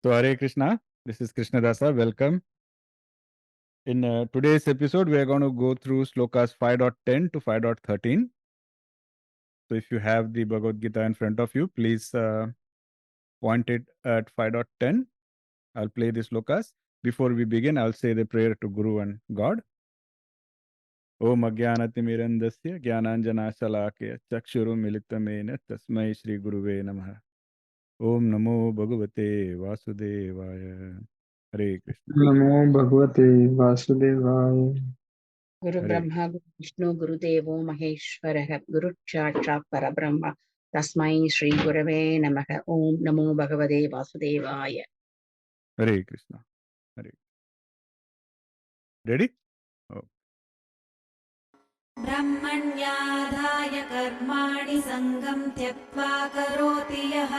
So, Hare Krishna, this is Krishna Dasa. Welcome. In today's episode, we are going to go through Shlokas 5.10 to 5.13. So, if you have the Bhagavad Gita in front of you, please point it at 5.10. I'll play the Shlokas. Before we begin, I'll say the prayer to Guru and God. Om Ajnanatirandasya Jnananjana Shalakaya Chakshuru Militamena Tasmai Shri Guruve Namaha. Om Namo Bhagavate Vasudevaya. Hare Krishna. नमो भगवते वासुदेवाय। गुरु Hare Brahma गुरु विष्णु गुरुदेवो महेश्वरः गुरु साक्षात् परब्रह्म तस्मै श्री गुरवे नमः। ओम नमो भगवते वासुदेवाय। Hare Krishna. Hare. Ready? Oh. ब्रह्मण्याधाय कर्माणि सङ्गं त्यक्त्वा करोति यः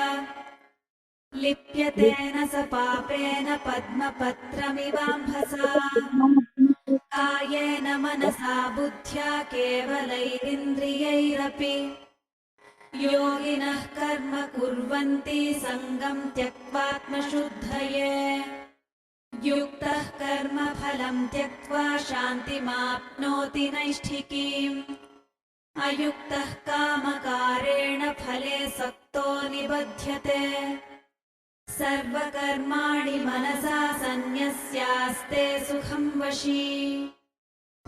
लिप्यतेन स पापेन पद्मपत्रमिवाम्भसा कायेन मनसा बुद्ध्या केवलैरिन्द्रियैरपि योगिनः कर्म कुर्वन्ति सङ्गं त्यक्त्वात्मशुद्धये युक्तः कर्मफलं त्यक्त्वा शान्तिमाप्नोति नैष्ठिकीम् अयुक्तः कामकारेण फले सक्तो निबध्यते सर्वकर्माणि मनसा सन्न्यस्यास्ते सुखं वशी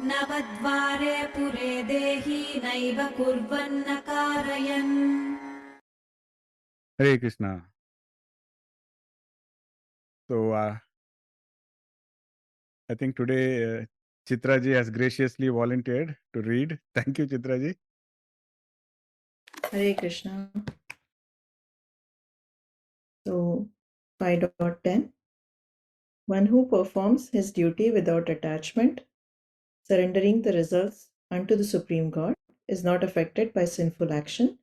नवद्वारे पुरे देहि नैव कुर्वन्न कारयन्। Hare Krishna. So, I think today Chitra ji has graciously volunteered to read. Thank you, Chitra ji. Hare Krishna. So, 5.10. One who performs his duty without attachment, surrendering the results unto the Supreme God, is not affected by sinful action,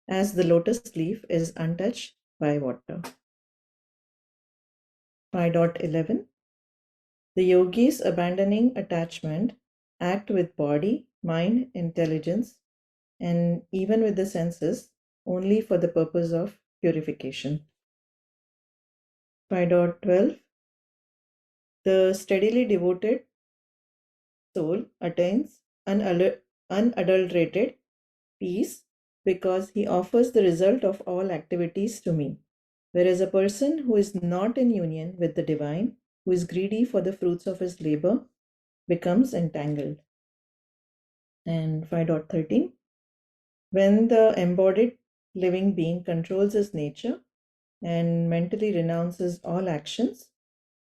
as the lotus leaf is untouched by water. 5.11. The yogis abandoning attachment act with body, mind, intelligence, and even with the senses only for the purpose of purification. 5.12. The steadily devoted soul attains unadulterated peace because he offers the result of all activities to me, whereas a person who is not in union with the divine, who is greedy for the fruits of his labor, becomes entangled. And 5.13. When the embodied living being controls his nature and mentally renounces all actions,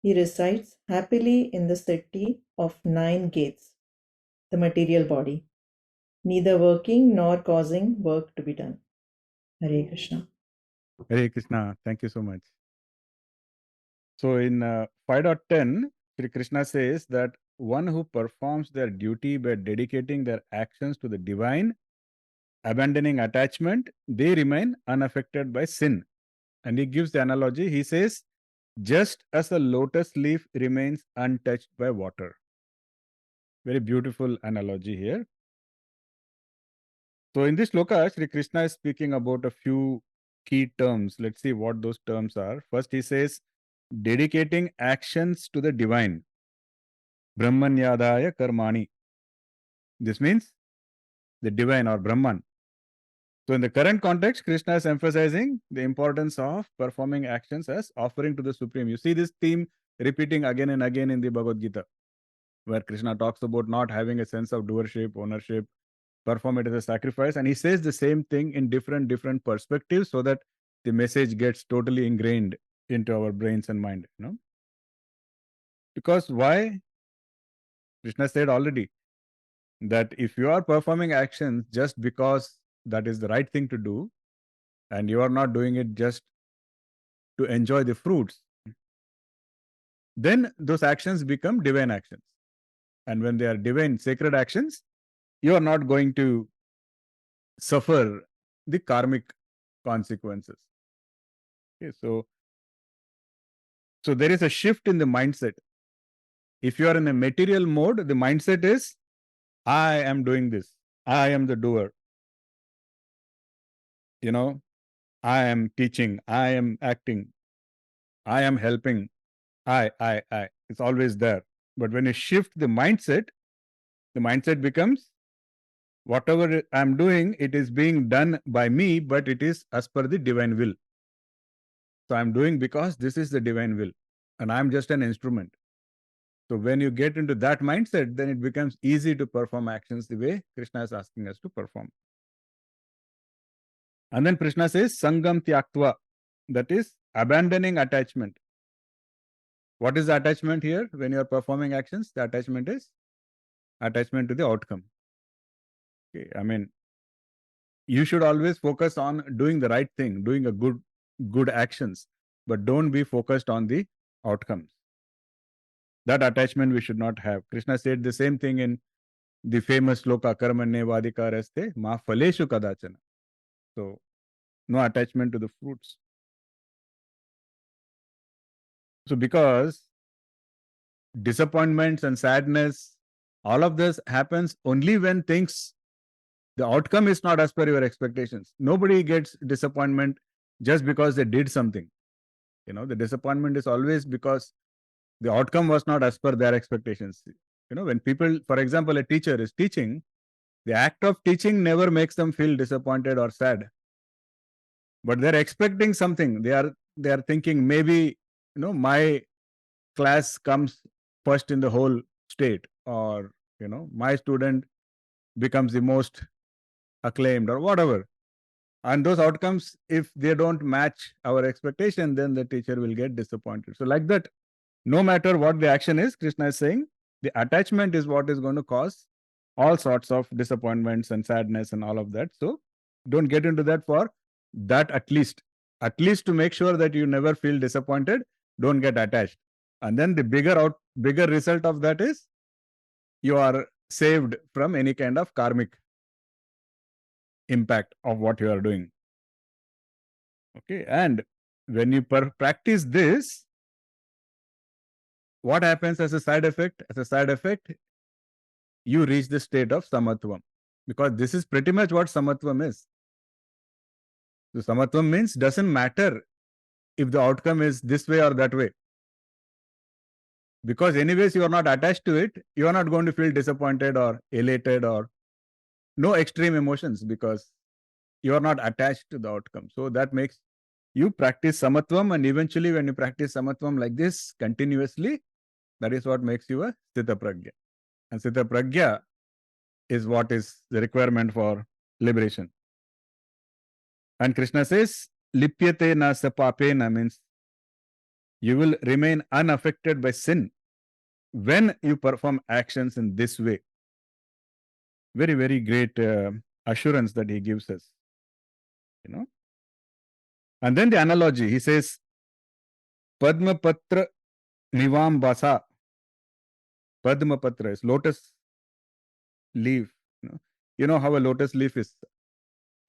he resides happily in the city of 9 gates, the material body, neither working nor causing work to be done. Hare Krishna. Hare Krishna. Thank you so much. So, in 5.10, Shri Krishna says that one who performs their duty by dedicating their actions to the divine, abandoning attachment, they remain unaffected by sin. And he gives the analogy. He says, just as a lotus leaf remains untouched by water. Very beautiful analogy here. So in this shloka, Shri Krishna is speaking about a few key terms. Let's see what those terms are. First, he says, dedicating actions to the divine. brahmaṇyādhāya karmāni. This means the divine or Brahman. So in the current context, Krishna is emphasizing the importance of performing actions as offering to the Supreme. You see this theme repeating again and again in the Bhagavad Gita, where Krishna talks about not having a sense of doership, ownership, perform it as a sacrifice. And he says the same thing in different perspectives so that the message gets totally ingrained into our brains and mind. Because why? Krishna said already that if you are performing actions just because that is the right thing to do, and you are not doing it just to enjoy the fruits, then those actions become divine actions. And when they are divine, sacred actions, you are not going to suffer the karmic consequences. Okay, so there is a shift in the mindset. If you are in a material mode, the mindset is, I am doing this. I am the doer. I am teaching. I am acting. I am helping. I. It's always there. But when you shift the mindset becomes whatever I'm doing, it is being done by me, but it is as per the divine will. So I'm doing because this is the divine will, and I'm just an instrument. So when you get into that mindset, then it becomes easy to perform actions the way Krishna is asking us to perform. And then Krishna says, saṅgaṁ tyaktvā, that is abandoning attachment. What is the attachment here when you are performing actions? The attachment is attachment to the outcome. Okay, I mean, you should always focus on doing the right thing, doing a good actions, but don't be focused on the outcomes. That attachment we should not have. Krishna said the same thing in the famous shloka, karmāni ma phaleshu kadachana. So, no attachment to the fruits. So, because disappointments and sadness, all of this happens only when the outcome is not as per your expectations. Nobody gets disappointment just because they did something. The disappointment is always because the outcome was not as per their expectations. When people, for example, a teacher is teaching, the act of teaching never makes them feel disappointed or sad. But they're expecting something. They are thinking maybe, my class comes first in the whole state, or, my student becomes the most acclaimed or whatever. And those outcomes, if they don't match our expectation, then the teacher will get disappointed. So like that, no matter what the action is, Krishna is saying, the attachment is what is going to cause all sorts of disappointments and sadness and all of that. So don't get into that for that at least to make sure that you never feel disappointed, don't get attached. And then the bigger result of that is you are saved from any kind of karmic impact of what you are doing. Okay, and when you practice this, what happens as a side effect? As a side effect, you reach the state of samatvam, because this is pretty much what samatvam is. So samatvam means doesn't matter if the outcome is this way or that way. Because anyways, you are not attached to it, you are not going to feel disappointed or elated or no extreme emotions, because you are not attached to the outcome. So that makes you practice samatvam, and eventually when you practice samatvam like this continuously, that is what makes you a sthita prajna. And sthita prajna is what is the requirement for liberation. And Krishna says, lipyate na sapapena, means you will remain unaffected by sin when you perform actions in this way. Very, very great assurance that he gives us. And then the analogy, he says, Padma Patra Nivam Basa. Padma Patra is lotus leaf. You know how a lotus leaf is.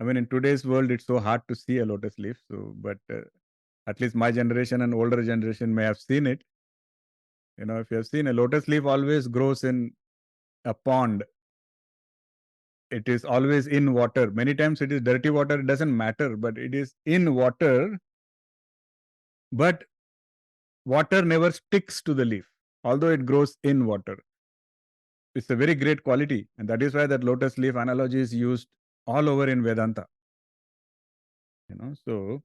I mean, in today's world, it's so hard to see a lotus leaf. So, but at least my generation and older generation may have seen it. If you have seen, a lotus leaf always grows in a pond. It is always in water. Many times it is dirty water. It doesn't matter, but it is in water. But water never sticks to the leaf, although it grows in water. It's a very great quality. And that is why that lotus leaf analogy is used all over in Vedanta. So,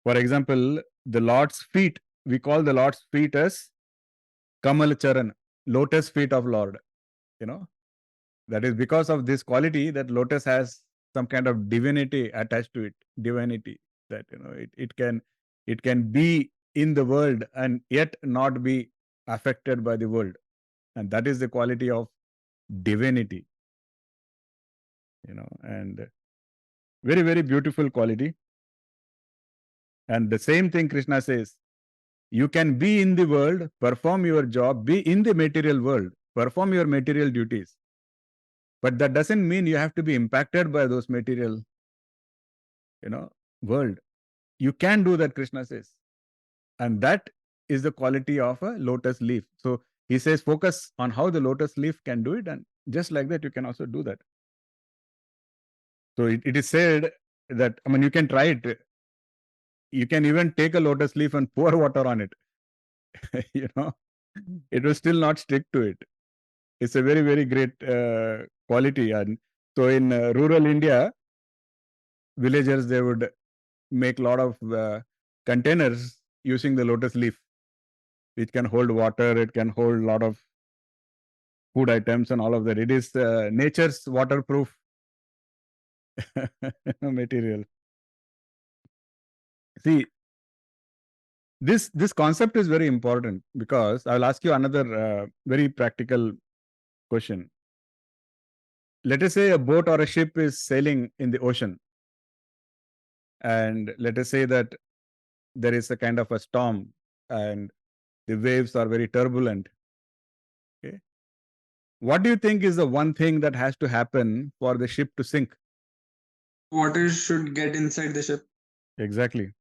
for example, the Lord's feet, we call the Lord's feet as Kamal Charan, lotus feet of Lord. That is because of this quality that lotus has some kind of divinity attached to it. Divinity that it can be in the world and yet not be affected by the world, and that is the quality of divinity. And very, very beautiful quality. And the same thing Krishna says, you can be in the world, perform your job, be in the material world, perform your material duties. But that doesn't mean you have to be impacted by those material, world. You can do that, Krishna says. And that is the quality of a lotus leaf. So he says, focus on how the lotus leaf can do it. And just like that, you can also do that. So it is said that, you can try it. You can even take a lotus leaf and pour water on it. It will still not stick to it. It's a very, very great quality. And so in rural India, villagers, they would make a lot of containers using the lotus leaf, which can hold water, it can hold a lot of food items and all of that. It is nature's waterproof material. See, this concept is very important, because I'll ask you another very practical question. Let us say a boat or a ship is sailing in the ocean, and let us say that there is a kind of a storm and the waves are very turbulent. Okay. What do you think is the one thing that has to happen for the ship to sink? Water should get inside the ship. Exactly.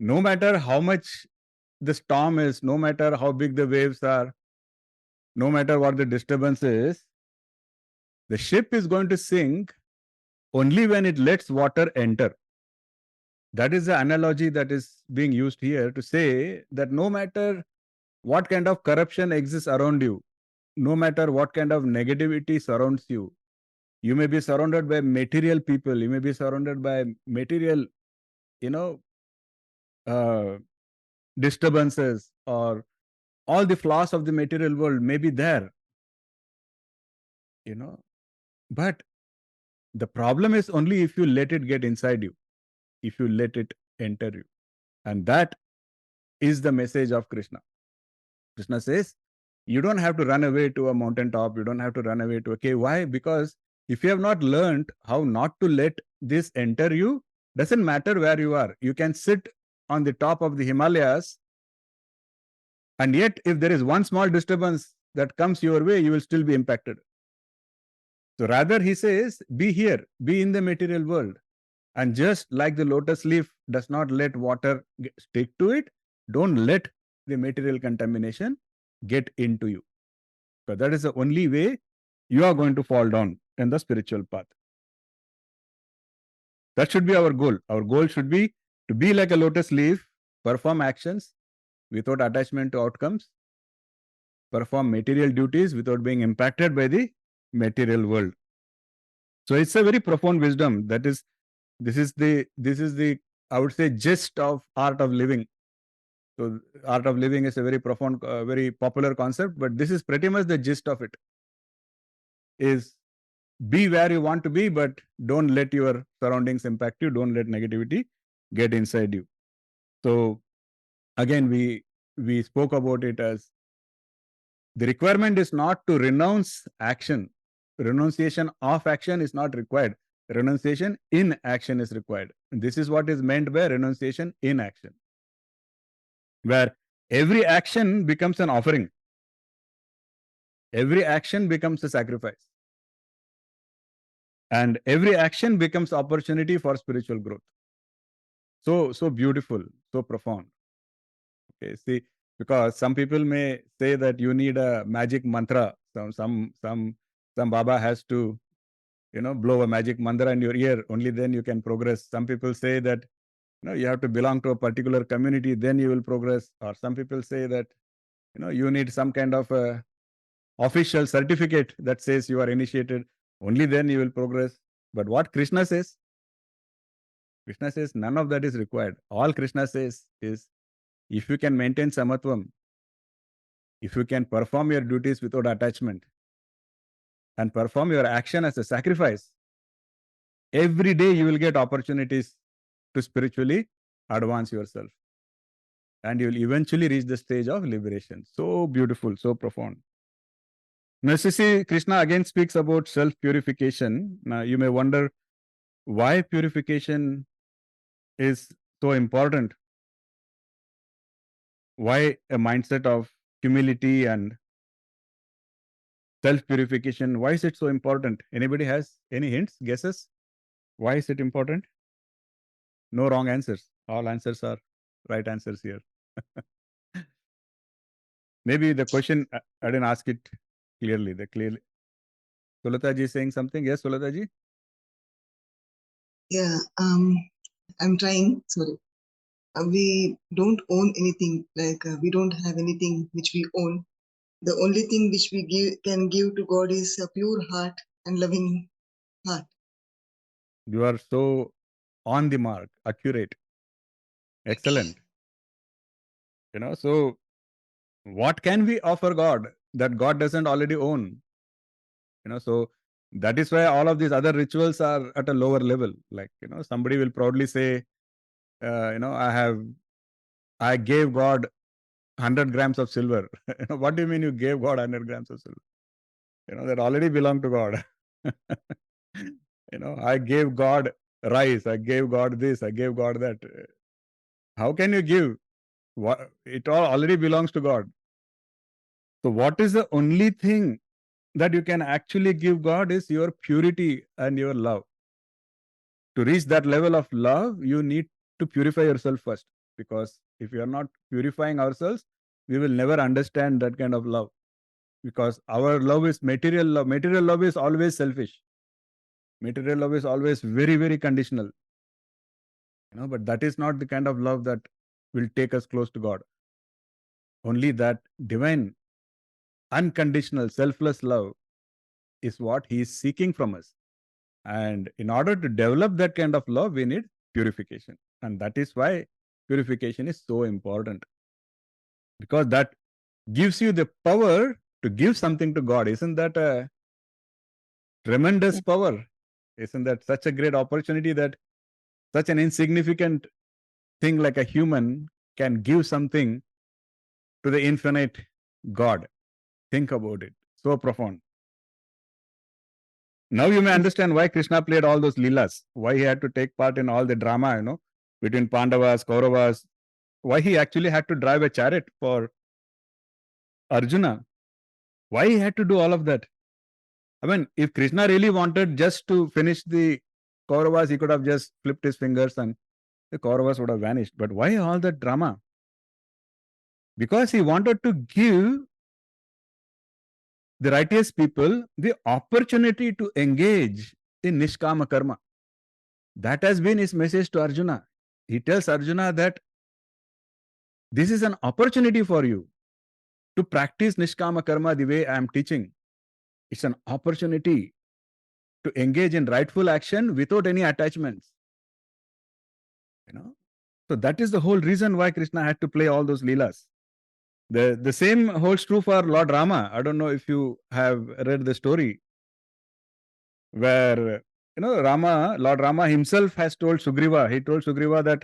No matter how much the storm is, no matter how big the waves are, no matter what the disturbance is, the ship is going to sink only when it lets water enter. That is the analogy that is being used here to say that no matter what kind of corruption exists around you, no matter what kind of negativity surrounds you, you may be surrounded by material people, you may be surrounded by material, disturbances, or all the flaws of the material world may be there, but the problem is only if you let it get inside you, if you let it enter you. And that is the message of Krishna. Krishna says, you don't have to run away to a mountaintop, you don't have to run away to a cave. Why? Because if you have not learned how not to let this enter you, doesn't matter where you are. You can sit on the top of the Himalayas, and yet if there is one small disturbance that comes your way, you will still be impacted. So rather, he says, be here, be in the material world. And just like the lotus leaf does not let water stick to it, don't let the material contamination get into you. Because that is the only way you are going to fall down in the spiritual path. That should be our goal. Our goal should be to be like a lotus leaf, perform actions without attachment to outcomes, perform material duties without being impacted by the material world. So it's a very profound wisdom. This is the I would say gist of art of living. So art of living is a very profound, very popular concept, but this is pretty much the gist of it. Is be where you want to be, but don't let your surroundings impact you. Don't let negativity get inside you. So again, we spoke about it as the requirement is not to renounce action. Renunciation of action is not required. Renunciation in action is required. And this is what is meant by renunciation in action, where every action becomes an offering. Every action becomes a sacrifice. And every action becomes opportunity for spiritual growth. So beautiful, so profound. Okay, see, because some people may say that you need a magic mantra. Some Baba has to, blow a magic mantra in your ear. Only then you can progress. Some people say that you have to belong to a particular community, then you will progress. Or some people say that you need some kind of a official certificate that says you are initiated. Only then you will progress. But what Krishna says none of that is required. All Krishna says is, if you can maintain samatvam, if you can perform your duties without attachment and perform your action as a sacrifice, every day you will get opportunities to spiritually advance yourself. And you will eventually reach the stage of liberation. So beautiful, so profound. Now, see, Krishna again speaks about self-purification. Now, you may wonder why purification is so important. Why a mindset of humility and self-purification, why is it so important? Anybody has any hints, guesses? Why is it important? No wrong answers. All answers are right answers here. Maybe the question, I didn't ask it clearly. Sulata ji is saying something. Yes, Sulata ji? Yeah, I'm trying. Sorry. We don't own anything. Like we don't have anything which we own. The only thing which we can give to God is a pure heart and loving heart. You are so on the mark, accurate, excellent. So what can we offer God that God doesn't already own? So that is why all of these other rituals are at a lower level. Like, somebody will proudly say, I gave God 100 grams of silver. What do you mean you gave God 100 grams of silver? That already belonged to God. I gave God rice, I gave God this, I gave God that. How can you give? It all already belongs to God. So what is the only thing that you can actually give God is your purity and your love. To reach that level of love, you need to purify yourself first. Because if you are not purifying ourselves, we will never understand that kind of love. Because our love is material love. Material love is always selfish. Material love is always very, very conditional. But that is not the kind of love that will take us close to God. Only that divine, unconditional, selfless love is what He is seeking from us. And in order to develop that kind of love, we need purification. And that is why purification is so important. Because that gives you the power to give something to God. Isn't that a tremendous power? Isn't that such a great opportunity that such an insignificant thing like a human can give something to the infinite God? Think about it. So profound. Now you may understand why Krishna played all those leelas, why he had to take part in all the drama, between Pandavas, Kauravas, why he actually had to drive a chariot for Arjuna, why he had to do all of that. I mean, if Krishna really wanted just to finish the Kauravas, he could have just flipped his fingers and the Kauravas would have vanished. But why all that drama? Because he wanted to give the righteous people the opportunity to engage in Nishkama Karma. That has been his message to Arjuna. He tells Arjuna that this is an opportunity for you to practice Nishkama Karma the way I am teaching. It's an opportunity to engage in rightful action without any attachments. So that is the whole reason why Krishna had to play all those leelas. The same holds true for Lord Rama. I don't know if you have read the story where Lord Rama himself has told Sugriva. He told Sugriva that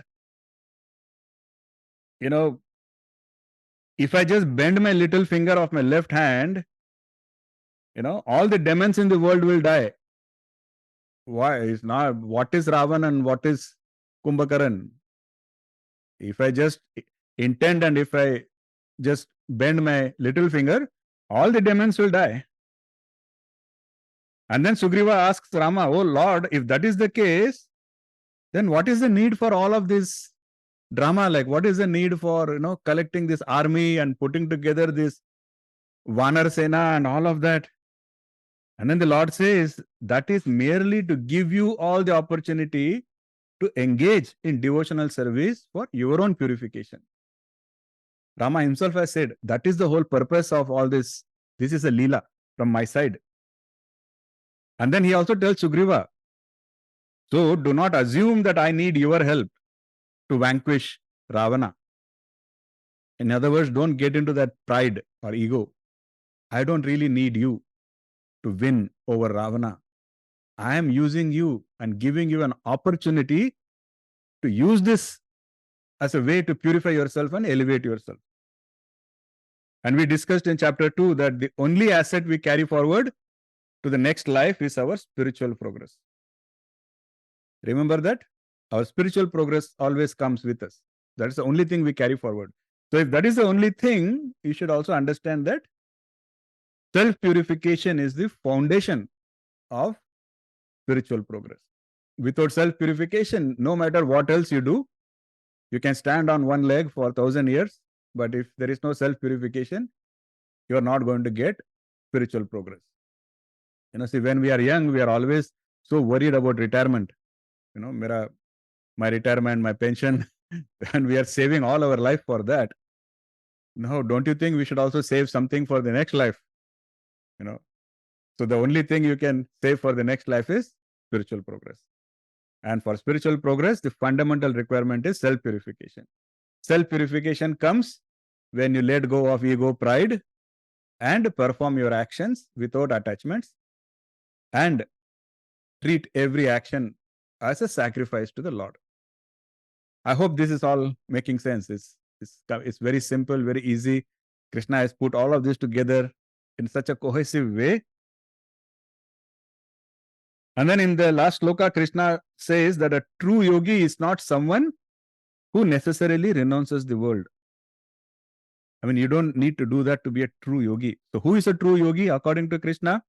if I just bend my little finger of my left hand, all the demons in the world will die. Why? It's not what is Ravan and what is Kumbhakaran. If I just intend and if I just bend my little finger, all the demons will die. And then Sugriva asks Rama, oh Lord, if that is the case, then what is the need for all of this drama? Like, what is the need for, collecting this army and putting together this Vanar Sena and all of that? And then the Lord says, that is merely to give you all the opportunity to engage in devotional service for your own purification. Rama himself has said, that is the whole purpose of all this. This is a leela from my side. And then he also tells Sugriva, so do not assume that I need your help to vanquish Ravana. In other words, don't get into that pride or ego. I don't really need you to win over Ravana. I am using you and giving you an opportunity to use this as a way to purify yourself and elevate yourself. And we discussed in chapter 2 that the only asset we carry forward to the next life is our spiritual progress. Remember that? Our spiritual progress always comes with us. That is the only thing we carry forward. So if that is the only thing, you should also understand that self-purification is the foundation of spiritual progress. Without self-purification, no matter what else you do, you can stand on one leg for 1,000 years, but if there is no self-purification, you are not going to get spiritual progress. See, when we are young, we are always so worried about retirement. मेरा my retirement, my pension, and we are saving all our life for that. No, don't you think we should also save something for the next life? So the only thing you can save for the next life is spiritual progress. And for spiritual progress, the fundamental requirement is self-purification. Self-purification comes when you let go of ego, pride, and perform your actions without attachments and treat every action as a sacrifice to the Lord. I hope this is all making sense. It's very simple, very easy. Krishna has put all of this together in such a cohesive way. And then in the last shloka, Krishna says that a true yogi is not someone who necessarily renounces the world. I mean, you don't need to do that to be a true yogi. So who is a true yogi according to Krishna?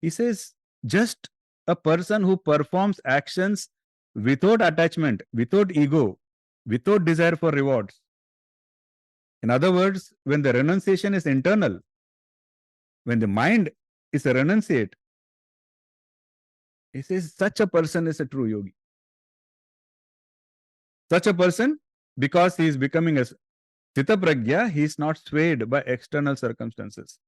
He says, just a person who performs actions without attachment, without ego, without desire for rewards. In other words, when the renunciation is internal, when the mind is a renunciate, he says such a person is a true yogi. Such a person, because he is becoming a Sthita Pragya, he is not swayed by external circumstances.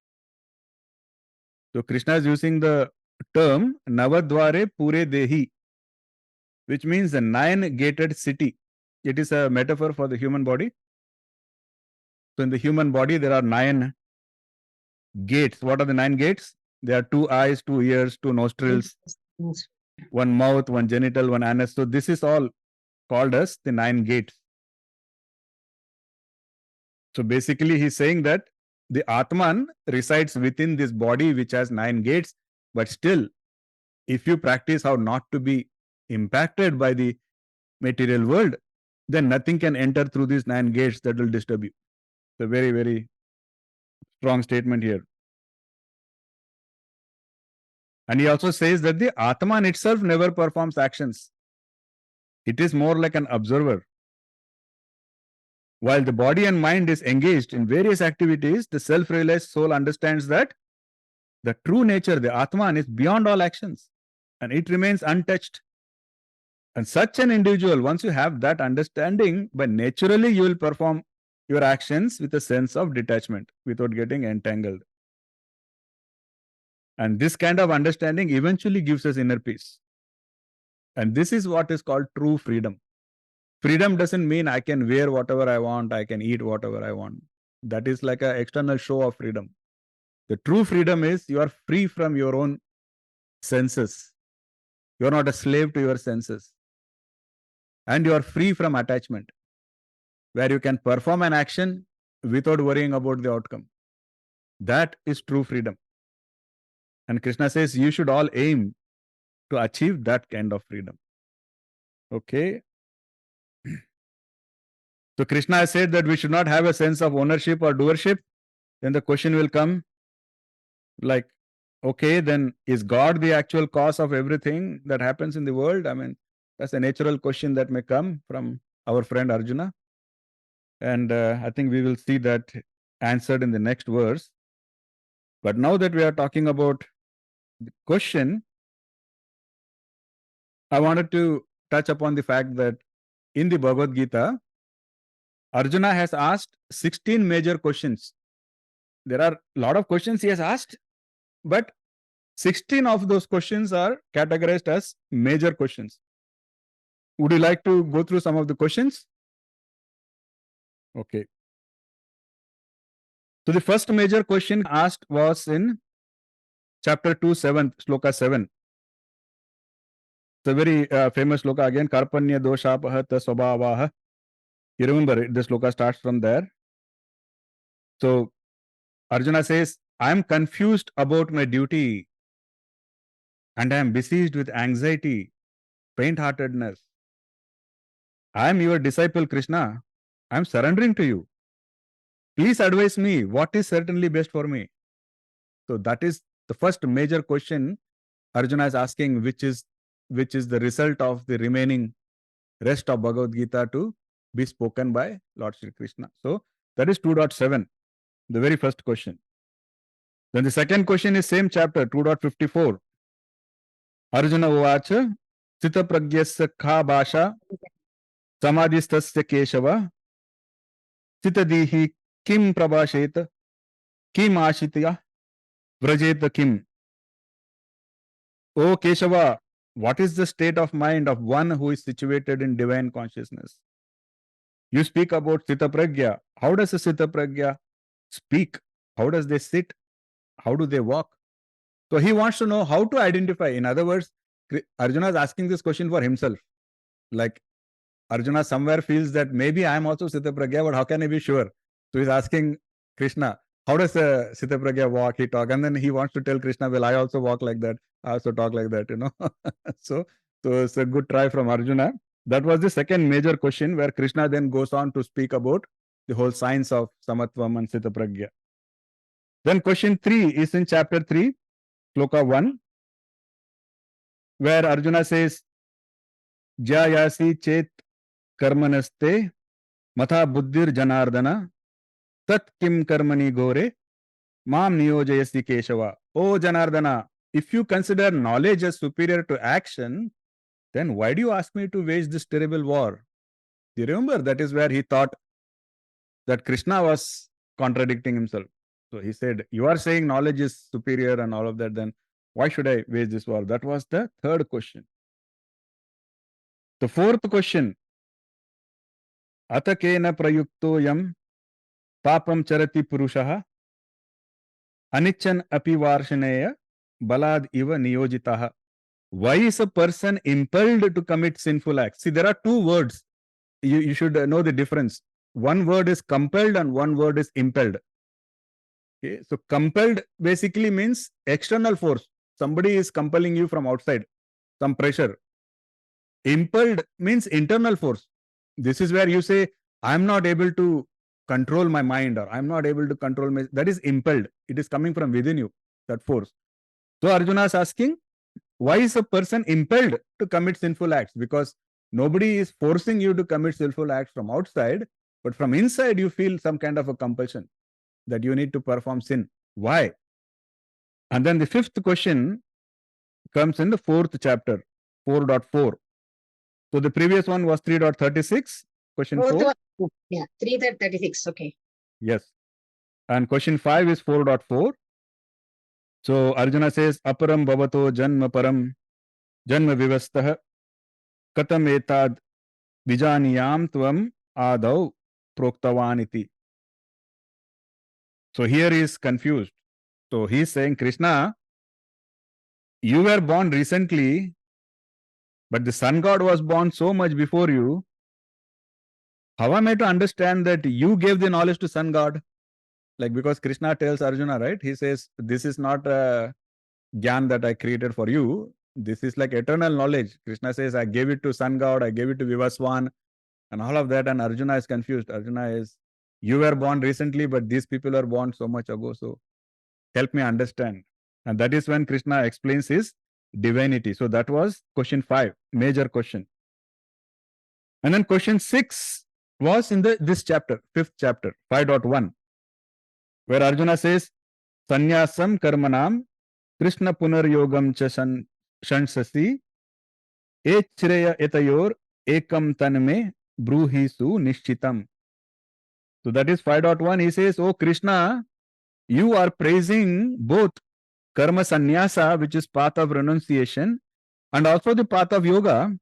So Krishna is using the term Navadvare Pure Dehi, which means the 9-gated city. It is a metaphor for the human body. So in the human body, there are 9 gates. What are the 9 gates? There are 2 eyes, 2 ears, 2 nostrils, 1 mouth, 1 genital, 1 anus. So this is all called as the 9 gates. So basically he's saying that the Atman resides within this body which has 9 gates, but still, if you practice how not to be impacted by the material world, then nothing can enter through these 9 gates that will disturb you. It's a very, very strong statement here. And he also says that the Atman itself never performs actions. It is more like an observer. While the body and mind is engaged in various activities, the self-realized soul understands that the true nature, the Atman, is beyond all actions and it remains untouched. And such an individual, once you have that understanding, but naturally you will perform your actions with a sense of detachment without getting entangled. And this kind of understanding eventually gives us inner peace. And this is what is called true freedom. Freedom doesn't mean I can wear whatever I want, I can eat whatever I want. That is like an external show of freedom. The true freedom is you are free from your own senses. You are not a slave to your senses. And you are free from attachment, where you can perform an action without worrying about the outcome. That is true freedom. And Krishna says you should all aim to achieve that kind of freedom. Okay. So Krishna has said that we should not have a sense of ownership or doership. Then the question will come like, okay, then is God the actual cause of everything that happens in the world? I mean, that's a natural question that may come from our friend Arjuna. And I think we will see that answered in the next verse. But now that we are talking about the question, I wanted to touch upon the fact that in the Bhagavad Gita, Arjuna has asked 16 major questions. There are a lot of questions he has asked, but 16 of those questions are categorized as major questions. Would you like to go through some of the questions? Okay. So the first major question asked was in chapter 2, 7th, Shloka 7. It's a very famous shloka again, karmāni svabhavaha. You remember, the shloka starts from there. So Arjuna says, I am confused about my duty and I am besieged with anxiety, faint-heartedness. I am your disciple, Krishna. I am surrendering to you. Please advise me what is certainly best for me. So that is the first major question Arjuna is asking, which is the result of the remaining rest of Bhagavad Gita to be spoken by Lord Shri Krishna. So that is 2.7, the very first question. Then the second question is same chapter, 2.54. Arjuna uvacha, Sthita pragyasya kha bhasha samadhistasya Keshava Sitadihi kim prabhasheta kim ashitya vrajeta kim. O Keshava, what is the state of mind of one who is situated in divine consciousness? You speak about Sita Pragya. How does a Sita Pragya speak? How does they sit? How do they walk? So he wants to know how to identify. In other words, Arjuna is asking this question for himself. Like Arjuna somewhere feels that maybe I am also Sita Pragya, but how can I be sure? So he's asking Krishna, how does a Sita Pragya walk? He talk, and then he wants to tell Krishna, well, I also walk like that. I also talk like that, so it's a good try from Arjuna. That was the second major question, where Krishna then goes on to speak about the whole science of Samatvam and Sita Pragya. Then question 3 is in chapter 3, Shloka 1, where Arjuna says, Jayasi chet karmanaste matha buddhir janardana tat kim karmani gore mam niyojayasi Keshava. Oh Janardana, if you consider knowledge as superior to action, then why do you ask me to wage this terrible war? Do you remember? That is where he thought that Krishna was contradicting himself. So he said, you are saying knowledge is superior and all of that, then why should I wage this war? That was the third question. The fourth question, Atakena prayukto yam papam charati purushaha anichan api varshaneya balad iva niyojitaha. Why is a person impelled to commit sinful acts? See, there are two words. You should know the difference. One word is compelled and one word is impelled. Okay, so compelled basically means external force. Somebody is compelling you from outside, some pressure. Impelled means internal force. This is where you say, I'm not able to control my mind, or I'm not able to control my... That is impelled. It is coming from within you, that force. So Arjuna is asking, why is a person impelled to commit sinful acts? Because nobody is forcing you to commit sinful acts from outside, but from inside you feel some kind of a compulsion that you need to perform sin. Why? And then the fifth question comes in the fourth chapter, 4.4. So the previous one was 3.36, question 4. Yeah, 3.36, okay. Yes. And question 5 is 4.4. So Arjuna says, Aparam bhavato janma param janma vivastah katam etad vijaniyam tvam adau proktavaniti. So here he is confused. So he is saying, Krishna, you were born recently, but the sun god was born so much before you. How am I to understand that you gave the knowledge to sun god? Like, because Krishna tells Arjuna, right? He says, this is not a gyan that I created for you. This is like eternal knowledge. Krishna says, I gave it to sun god, I gave it to Vivaswan, and all of that. And Arjuna is confused. Arjuna is, you were born recently, but these people are born so much ago. So help me understand. And that is when Krishna explains his divinity. So that was question 5, major question. And then question 6 was in this chapter, 5th chapter, 5.1, where Arjuna says, Sanyasam karmanam Krishna punar yogam cha shansasi echreya etayor ekam tanme bruhisu nishchitam. So that is 5.1. He says, oh Krishna, you are praising both karma sannyasa, which is path of renunciation, and also the path of yoga,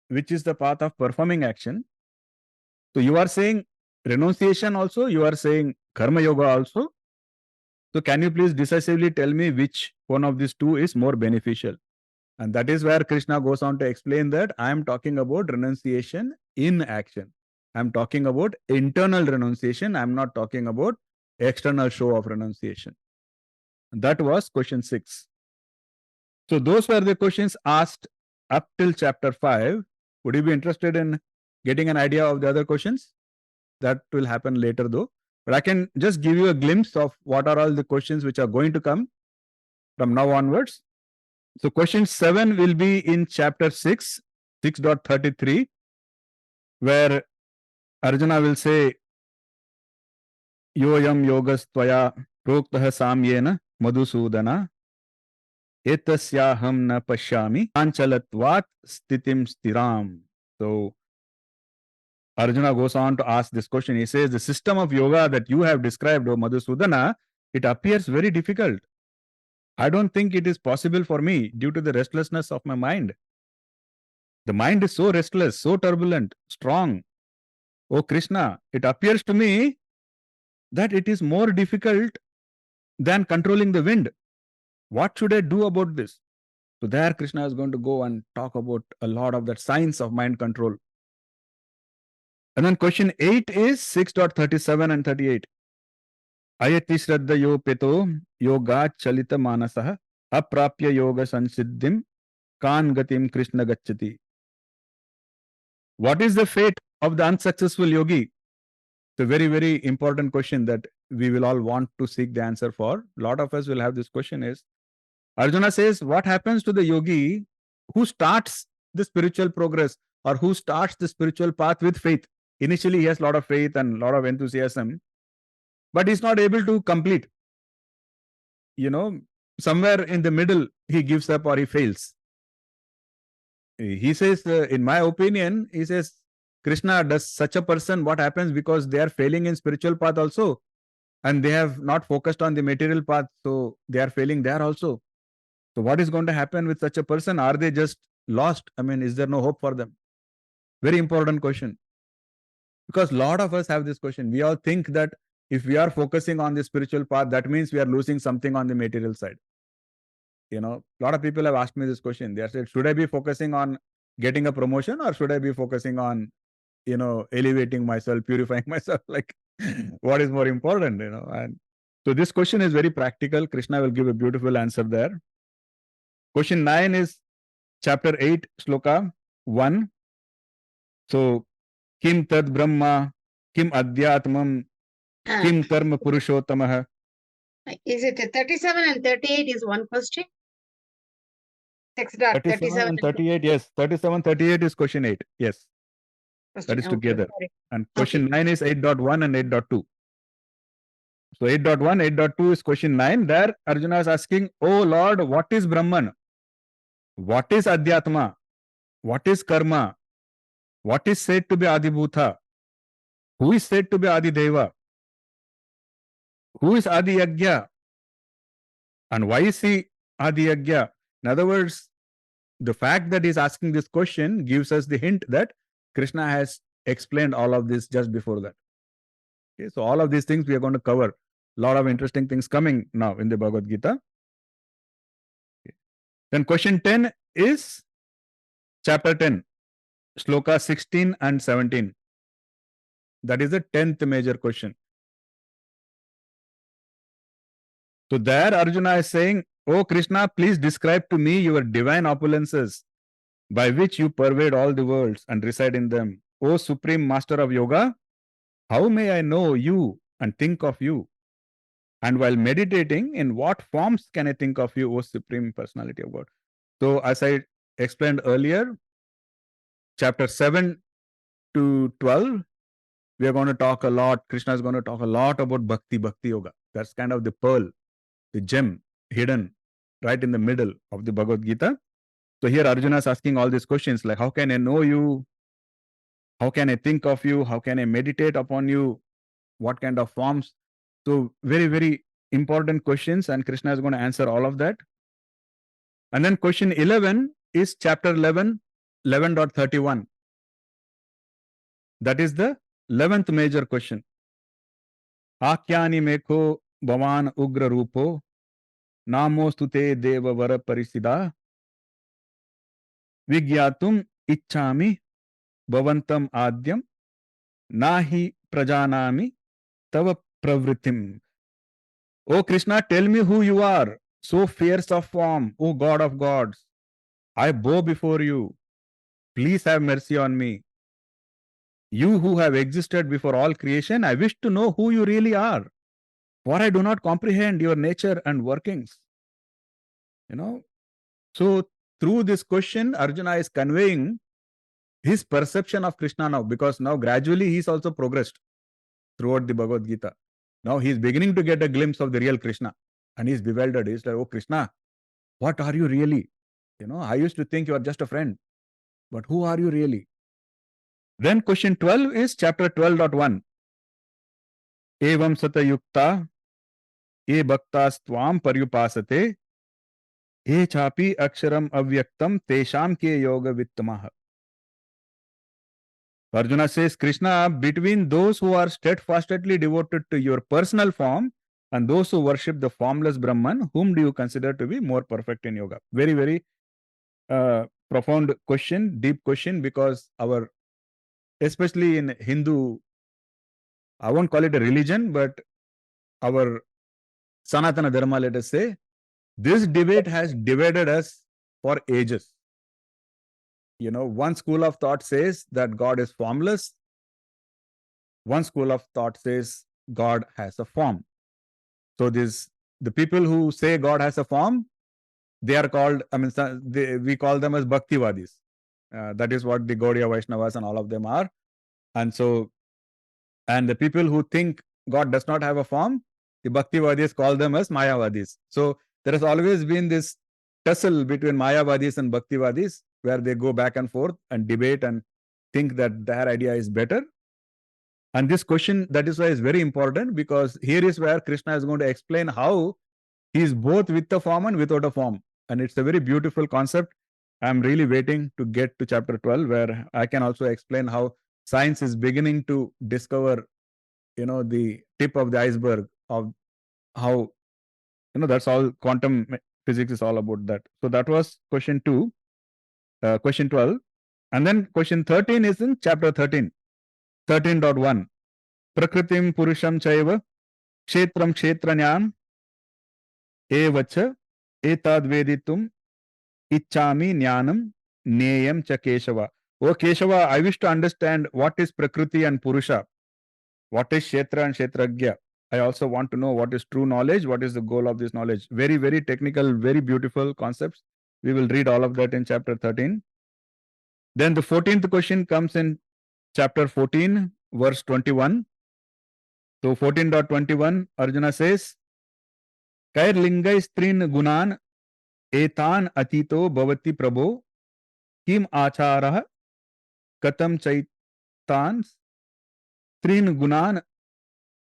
which is the path of performing action. So you are saying renunciation also, you are saying karma yoga also. So can you please decisively tell me which one of these two is more beneficial? And that is where Krishna goes on to explain that I am talking about renunciation in action. I am talking about internal renunciation. I am not talking about external show of renunciation. That was question 6. So those were the questions asked up till chapter 5. Would you be interested in getting an idea of the other questions? That will happen later though. But I can just give you a glimpse of what are all the questions which are going to come from now onwards. So question 7 will be in chapter 6, 6.33, where Arjuna will say, Yoyam yogas tvaya proktah samyena madhusudana etasyaham na pashyami anchalatvat stitim stiram. So Arjuna goes on to ask this question. He says, the system of yoga that you have described, O Madhusudana, it appears very difficult. I don't think it is possible for me due to the restlessness of my mind. The mind is so restless, so turbulent, strong. O Krishna, it appears to me that it is more difficult than controlling the wind. What should I do about this? So there Krishna is going to go and talk about a lot of that science of mind control. And then question 8 is 6.37 and 38. Ayati shraddhayo peto yoga chalita manasah aprapya yoga sansiddhim kan gatim Krishna gacchati. What is the fate of the unsuccessful yogi? It's a very, very important question that we will all want to seek the answer for. A lot of us will have this question is, Arjuna says, what happens to the yogi who starts the spiritual progress or who starts the spiritual path with faith? Initially, he has a lot of faith and a lot of enthusiasm, but he's not able to complete. Somewhere in the middle, he gives up or he fails. He says, in my opinion, he says, Krishna, does such a person, what happens because they are failing in spiritual path also and they have not focused on the material path, so they are failing there also. So what is going to happen with such a person? Are they just lost? I mean, is there no hope for them? Very important question. Because a lot of us have this question. We all think that if we are focusing on the spiritual path, that means we are losing something on the material side. A lot of people have asked me this question. They have said, should I be focusing on getting a promotion or should I be focusing on, elevating myself, purifying myself? Like, what is more important, And so this question is very practical. Krishna will give a beautiful answer there. Question 9 is chapter 8, Shloka 1. So, Kim tad brahma, kim adhyatmam, kim karma purushottamah. Is it 37 and 38 is one question? 6.37 37 and 38, yes. 37, 38 is question 8. Yes. That is together. Sorry. And question 9 is 8.1 and 8.2. So 8.1, 8.2 is question 9. There Arjuna is asking, oh Lord, what is Brahman? What is Adhyatma? What is Karma? What is said to be Adibhuta? Who is said to be Adideva? Who is Adi Yagya? And why is he Adi Yagya? In other words, the fact that he is asking this question gives us the hint that Krishna has explained all of this just before that. Okay, so all of these things we are going to cover. A lot of interesting things coming now in the Bhagavad Gita. Okay. Then question 10 is chapter 10, Shloka 16 and 17. That is the 10th major question. So there Arjuna is saying, oh Krishna, please describe to me your divine opulences by which you pervade all the worlds and reside in them. O Supreme Master of Yoga, how may I know you and think of you? And while meditating, in what forms can I think of you, O Supreme Personality of God? So as I explained earlier, chapter 7 to 12, we are going to talk a lot, Krishna is going to talk a lot about Bhakti Yoga. That's kind of the pearl, the gem hidden right in the middle of the Bhagavad Gita. So here Arjuna is asking all these questions like, how can I know you? How can I think of you? How can I meditate upon you? What kind of forms? So very, very important questions, and Krishna is going to answer all of that. And then question 11 is chapter 11, 11.31. That is the 11th major question. Akyani mekho bhavan ugra rupo namostute deva vara parisida vigyatum ichchami bhavantam adyam nahi prajanami tava pravritim. O Krishna, tell me who you are, so fierce of form, O God of gods. I bow before you. Please have mercy on me. You who have existed before all creation, I wish to know who you really are, for I do not comprehend your nature and workings. So through this question, Arjuna is conveying his perception of Krishna now, because now gradually he's also progressed throughout the Bhagavad Gita. Now he's beginning to get a glimpse of the real Krishna, and he's bewildered. He's like, oh Krishna, what are you really? I used to think you are just a friend, but who are you really? Then question 12 is chapter 12.1. Evam satayukta ye bhaktas paryupasate ye chapi aksharam avyaktam tesham ke yoga vittamaha. Arjuna says, Krishna, between those who are steadfastly devoted to your personal form and those who worship the formless Brahman, whom do you consider to be more perfect in yoga? Very, very profound question, deep question, because especially in Hindu, I won't call it a religion, but our Sanatana Dharma, let us say, this debate has divided us for ages. One school of thought says that God is formless. One school of thought says God has a form. So the people who say God has a form, they are called, we call them as Bhaktivadis. That is what the Gaudiya Vaishnavas and all of them are. And the people who think God does not have a form, the Bhaktivadis call them as Mayavadis. So there has always been this tussle between Mayavadis and Bhaktivadis, where they go back and forth and debate and think that their idea is better. And this question, that is why, is very important, because here is where Krishna is going to explain how he is both with a form and without a form. And it's a very beautiful concept. I'm really waiting to get to chapter 12, where I can also explain how science is beginning to discover, the tip of the iceberg of how, that's all quantum physics is all about that. So that was question 12. And then question 13 is in chapter 13, 13.1. Prakritim purusham chaiva kshetram kshetranyam evacha etadveditum ichchami jnanam neyam cha Keshava. Oh Keshava, I wish to understand what is Prakriti and Purusha, what is Kshetra and Kshetragya. I also want to know what is true knowledge, what is the goal of this knowledge. Very, very technical, very beautiful concepts. We will read all of that in chapter 13. Then the 14th question comes in chapter 14, verse 21. So 14.21, Arjuna says, Kair lingay strin gunan etan atito bhavati prabho kim acharah katam chaitan strin gunan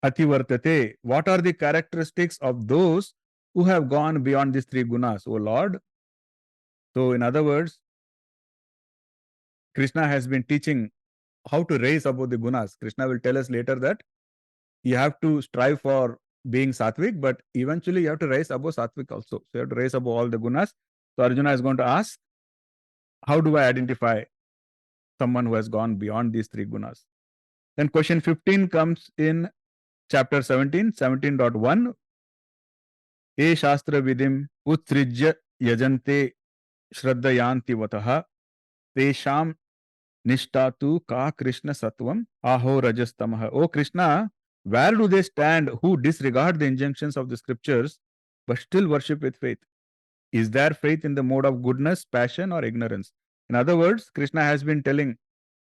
ativartate. What are the characteristics of those who have gone beyond these three gunas, O Lord? So in other words, Krishna has been teaching how to raise above the gunas. Krishna will tell us later that you have to strive for being sattvic, but eventually you have to rise above sattvic also. So you have to rise above all the gunas. So Arjuna is going to ask, how do I identify someone who has gone beyond these three gunas? Then question 15 comes in chapter 17, 17.1. E shastra vidim utsrijya yajante shraddhayanti vataha tesham nishtatu ka Krishna sattvam aho rajastamaha. O Krishna, where do they stand who disregard the injunctions of the scriptures but still worship with faith? Is there faith in the mode of goodness, passion, or ignorance? In other words, Krishna has been telling,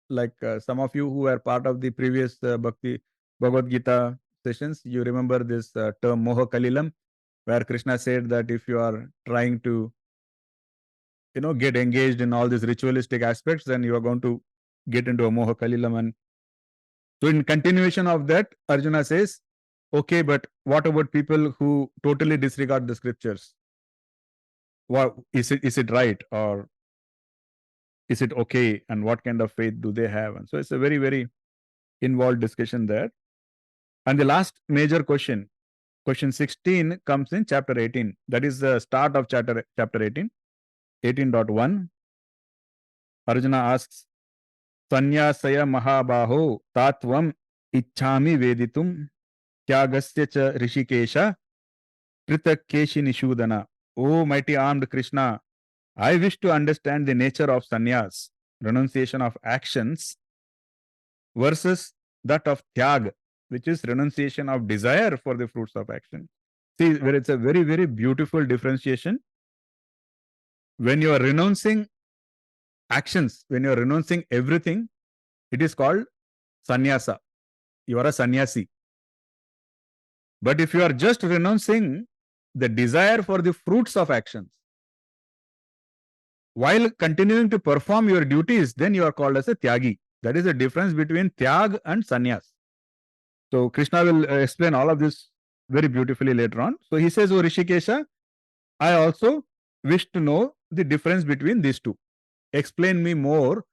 like some of you who were part of the previous Bhagavad Gita sessions, you remember this term Moha Kalilam, where Krishna said that if you are trying to get engaged in all these ritualistic aspects, then you are going to get into a Moha Kalilam. And so in continuation of that, Arjuna says, okay, but what about people who totally disregard the scriptures? What is it right, or is it okay, and what kind of faith do they have? And so it's a very, very involved discussion there. And the last major question 16, comes in chapter 18. That is the start of chapter 18, 18.1. Arjuna asks, Sanyasaya mahabaho tatvam ichchami veditum tyagasya cha rishikesha pritakeshi nishudana. O mighty armed Krishna, I wish to understand the nature of sannyas, renunciation of actions, versus that of tyag, which is renunciation of desire for the fruits of action. See, where it's a very, very beautiful differentiation. When you are renouncing actions, when you are renouncing everything, it is called sannyasa. You are a sannyasi. But if you are just renouncing the desire for the fruits of actions, while continuing to perform your duties, then you are called as a tyagi. That is the difference between tyag and sannyas. So Krishna will explain all of this very beautifully later on. So he says, "O Rishikesha, I also wish to know the difference between these two. Explain me more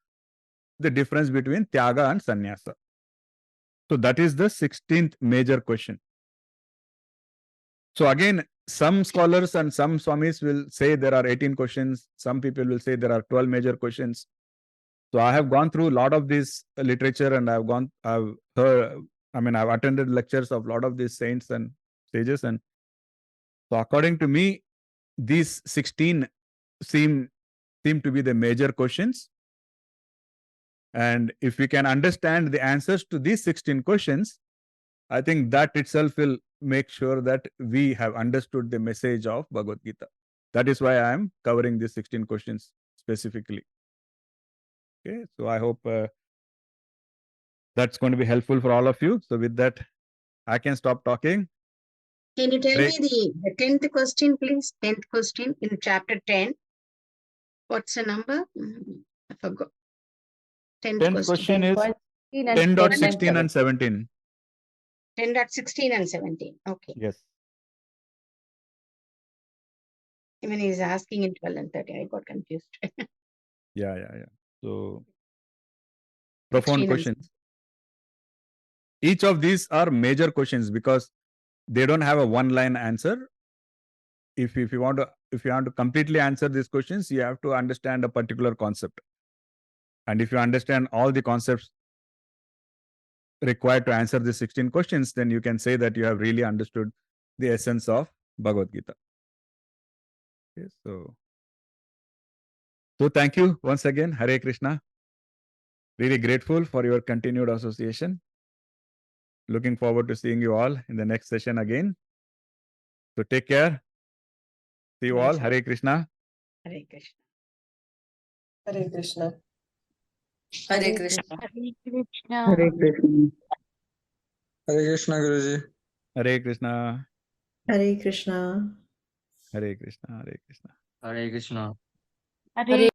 the difference between tyaga and sannyasa." So that is the 16th major question. So again, some scholars and some swamis will say there are 18 questions. Some people will say there are 12 major questions. So I have gone through a lot of this literature, and I've heard, I've attended lectures of a lot of these saints and sages. And so according to me, these 16 seem to be the major questions. And if we can understand the answers to these 16 questions, I think that itself will make sure that we have understood the message of Bhagavad Gita. That is why I am covering these 16 questions specifically. Okay, so I hope that's going to be helpful for all of you. So with that, I can stop talking. Can you tell Great. me the 10th question, please? 10th question in chapter 10. What's the number? I forgot. 10th question is 10.16 and 17. 10.16 and 17. Okay. Yes. Even he's asking in 12 and 13. I got confused. Yeah. So, profound 16 and questions. Each of these are major questions because they don't have a one-line answer. If you want to completely answer these questions, you have to understand a particular concept. And if you understand all the concepts required to answer the 16 questions, then you can say that you have really understood the essence of Bhagavad Gita. Okay, so thank you once again. Hare Krishna. Really grateful for your continued association. Looking forward to seeing you all in the next session again. So take care. See you all. Hare Krishna. Hare Krishna. Hare Krishna. Hare Krishna. Hare Krishna. Hare Krishna. Hare Krishna, Guruji. Hare Krishna. Hare Krishna. Hare Krishna. Hare Krishna. Hare Krishna. Hare